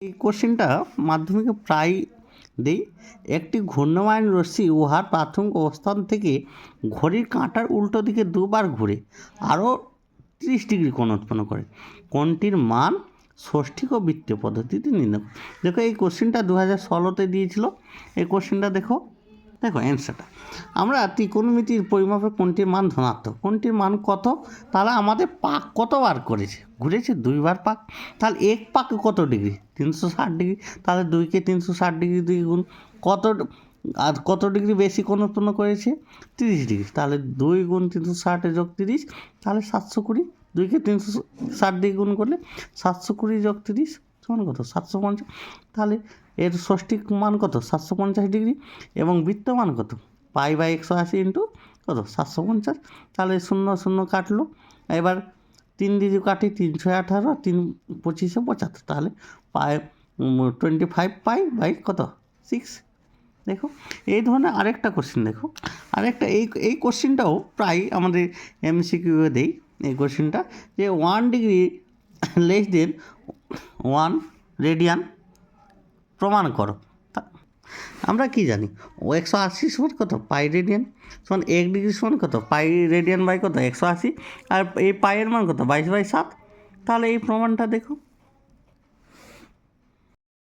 এই কোশ্চেনটা মাধ্যমিকে প্রায় দেই। একটি ঘূর্ণায়মান রশ্মি উহার প্রাথমিক অবস্থান থেকে ঘড়ির কাঁটার উল্টো দিকে দুবার ঘুরে আরও 30 ডিগ্রি কোণ উৎপন্ন করে। কোণটির মান ষষ্ঠিক ও বৃত্তীয় পদ্ধতিতে নির্ণয় করে। দেখো এই কোশ্চেনটা 2016-তে দিয়েছিল। এই কোশ্চেনটা দেখো অ্যান্সারটা। আমরা ত্রিকোণমিতির পরিমাপে কোণটির মান ধনাত্মক, কোণটির মান কত? তাহলে আমাদের পাক কতবার করেছে? ঘুরেছে 2বার পাক। তাহলে এক পাকে কত ডিগ্রি? 360 ডিগ্রি। তাহলে 2কে 360 ডিগ্রি 2 গুণ কত ডিগ্রি বেশি কোণ উৎপন্ন করেছে? 30 ডিগ্রি। তাহলে 2 গুণ 360 যোগ 30, তাহলে 720। 2কে 360 ডিগ্রি গুণ করলে 720 যোগ 30 সমান কত? 750। তাহলে এর ষষ্ঠিক মান কত? 750 ডিগ্রি। এবং বৃত্ত মান কত? π/180 ইন্টু কত? 750। তাহলে 0 0 কাটলো। এবার 3 দিয়ে কাটি 318, 3 25 75। তাহলে 25 পাই কত? 6। দেখো এই ধরনের আরেকটা কোশ্চেন দেখো, আরেকটা এই কোশ্চেনটাও প্রায় আমাদের MCQ দেই। এই কোশ্চেনটা যে 1 ডিগ্রি লেস দেন 1 রেডিয়ান প্রমাণ করো। আমরা কি জানি? 180 সমান কত? পাই রেডিয়ান সমান 1 ডিগ্রি সমান কত? পাই রেডিয়ান বাই কত? 180। আর এই পাইয়ের মান কত? 22/7। তাহলে এই প্রমাণটা দেখো।